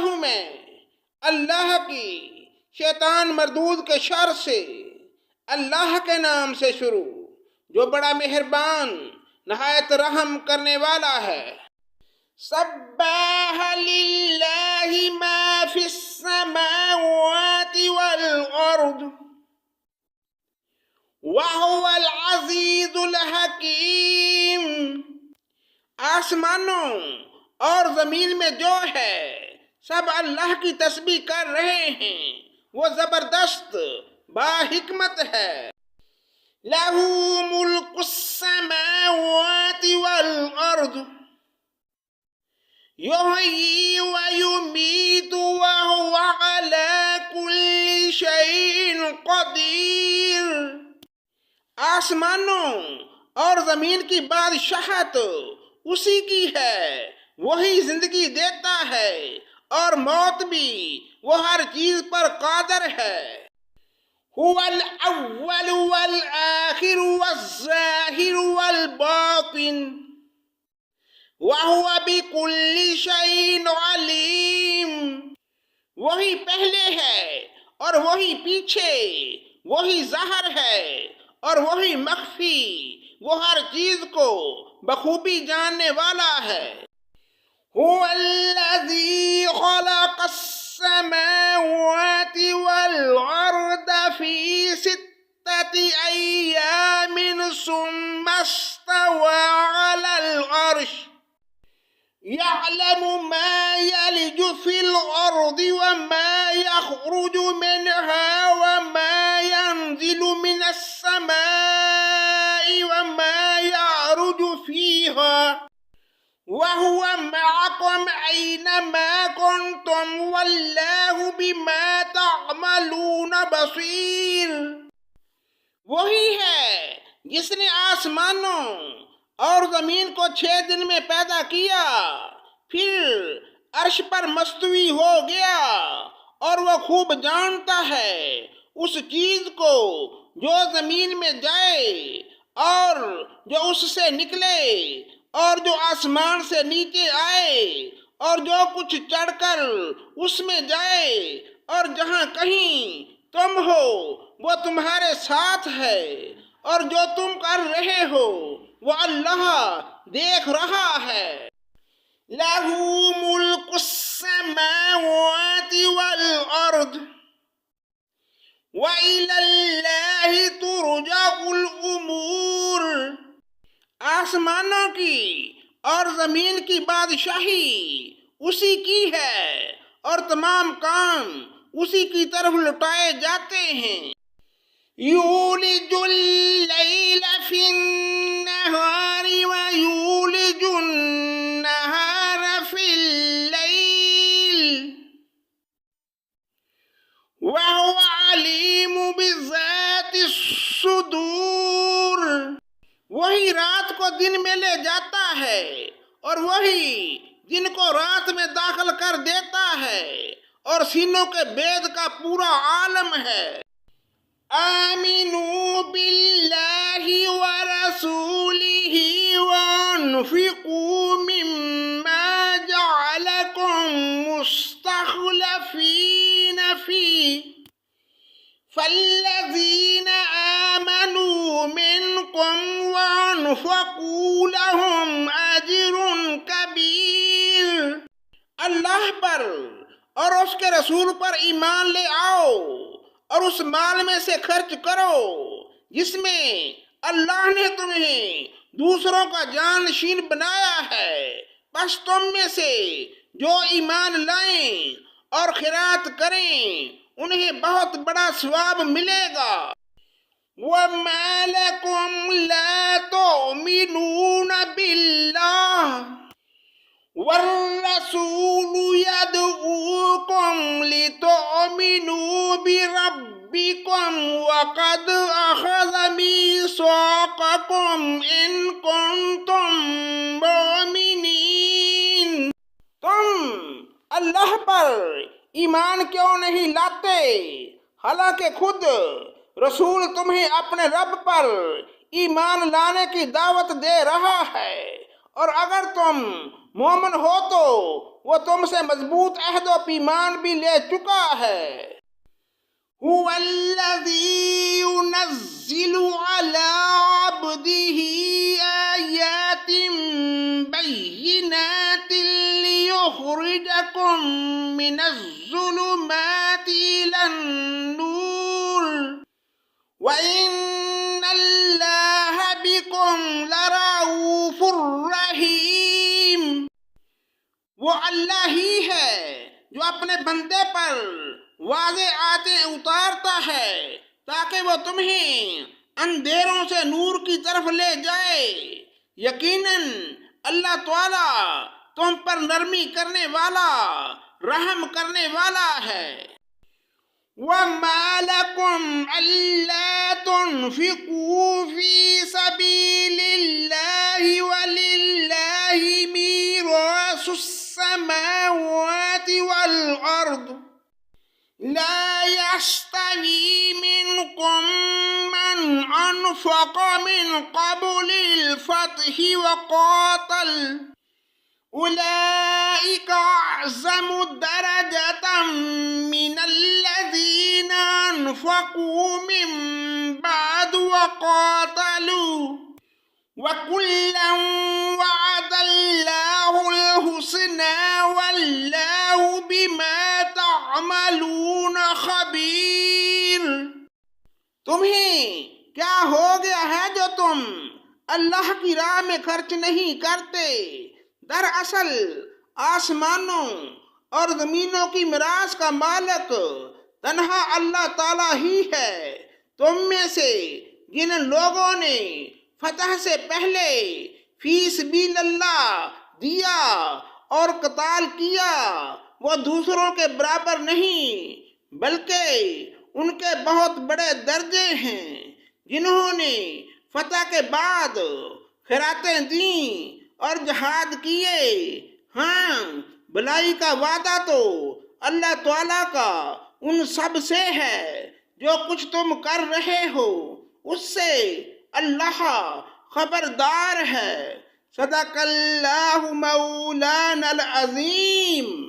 ہوں میں اللہ کی شیطان مردود کے شر سے، اللہ کے نام سے شروع جو بڑا مہربان نہایت رحم کرنے والا ہے۔ سبح للہ ما فی السماوات والارض وهو العزیز الحکیم۔ آسمانوں اور زمین میں جو ہے سب اللہ کی تسبیح کر رہے ہیں، وہ زبردست با حکمت ہے۔ لہ ملک السماوات والارض یحیی ویمیت وہو علی کل شیء قدیر۔ آسمانوں اور زمین کی بادشاہت اسی کی ہے، وہی زندگی دیتا ہے اور موت بھی، وہ ہر چیز پر قادر ہے۔ هو الاول والآخر والظاہر والباطن وهو بكل شيء علیم۔ وہی پہلے ہے اور وہی پیچھے، وہی ظاہر ہے اور وہی مخفی، وہ ہر چیز کو بخوبی جاننے والا ہے۔ هو الذی خلق السماوات والارض فی 6 ایام ثم استوى على العرش يعلم ما يلج في الأرض وما يخرج منها وما ينزل من السماء وما يعرج فيها وهو معكم أينما كنتم والله بما تعملون بصير۔ وہی ہے جس نے آسمانوں اور زمین کو 6 دن میں پیدا کیا، پھر عرش پر مستوی ہو گیا، اور وہ خوب جانتا ہے اس چیز کو جو زمین میں جائے اور جو اس سے نکلے اور جو آسمان سے نیچے آئے اور جو کچھ چڑھ کر اس میں جائے، اور جہاں کہیں تم ہو وہ تمہارے ساتھ ہے، اور جو تم کر رہے ہو وہ اللہ دیکھ رہا ہے۔ لہ ملک السماوات والارض وإلی اللہ ترجع الامور۔ آسمانوں کی اور زمین کی بادشاہی اسی کی ہے اور تمام کام اسی کی طرف لٹائے جاتے ہیں۔ یولج اللیل فی النہار ویولج النہار فی اللیل وہو علیم بذات الصدور۔ وہی رات کو دن میں لے جاتا ہے اور وہی دن کو رات میں داخل کر دیتا ہے، اور سینوں کے بید کا پورا عالم ہے۔ آمنوا باللہ ورسولہ وانفقوا مما جعلکم مستخلفین فیہ فالذین آمنوا منکم وانفقوا لهم اجر کبیر۔ اللہ پر اور اس کے رسول پر ایمان لے آؤ اور اس مال میں سے خرچ کرو جس میں اللہ نے تمہیں دوسروں کا جانشین بنایا ہے، بس تم میں سے جو ایمان لائیں اور خیرات کریں انہیں بہت بڑا ثواب ملے گا۔ وَمَا لَكُمْ لَا تُؤْمِنُونَ بِاللَّهِ وَالرَّسُولُ يَدْعُوكُمْ لِتُؤْمِنُوا بِرَبِّكُمْ وَقَدْ أَخَذَ مِيثَاقَكُمْ إِن كُنتُم مُّؤْمِنِينَ۔ تم اللہ پر ایمان کیوں نہیں لاتے حالانکہ خود رسول تمہیں اپنے رب پر ایمان لانے کی دعوت دے رہا ہے، اور اگر تم مومن ہو تو وہ تم سے مضبوط عہد و پیمان بھی لے چکا ہے۔ هو الذی ينزل على عبده آیات بینات لیخرجکم من الظلمات إلى النور وَإِنَّ اللَّهَ بِكُمْ لَرَءُوفٌ رَحِيمٌ۔ وہ اللہ ہی ہے جو اپنے بندے پر واضح آیتیں اتارتا ہے تاکہ وہ تمہیں اندھیروں سے نور کی طرف لے جائے۔ یقیناً اللہ تعالیٰ تم پر نرمی کرنے والا، رحم کرنے والا ہے۔ وَمَا لَكُمْ أَلَّا تُنْفِقُوا فِي سَبِيلِ اللَّهِ وَلِلَّهِ مِيرَاثُ السَّمَاوَاتِ وَالْأَرْضِ لَا يَسْتَوِي مِنْكُمْ مَنْ أَنْفَقَ مِنْ قَبْلِ الْفَتْحِ وَقَاتَلَ أُولَئِكَ أَعْظَمُ دَرَجَةً مِنَ الَّذِينَ أَنْفَقُوا مِنْ بَعْدُ وَقَاتَلُوا وَكُلًّا وَعَدَ اللَّهُ الْحُسْنَى وَاللَّهُ بِمَا تَعْمَلُونَ خَبِيرٌ۔ تمہیں کیا ہو گیا ہے جو تم اللہ کی راہ میں خرچ نہیں کرتے؟ دراصل آسمانوں اور زمینوں کی میراث کا مالک تنہا اللہ تعالیٰ ہی ہے۔ تم میں سے جن لوگوں نے فتح سے پہلے فی سبیل اللہ دیا اور قتال کیا وہ دوسروں کے برابر نہیں بلکہ ان کے بہت بڑے درجے ہیں۔ جنہوں نے فتح کے بعد خیراتیں دیں اور جہاد کیے، ہاں بھلائی کا وعدہ تو اللہ تعالیٰ کا ان سب سے ہے۔ جو کچھ تم کر رہے ہو اس سے اللہ خبردار ہے۔ صدق اللہ مولانا العظیم۔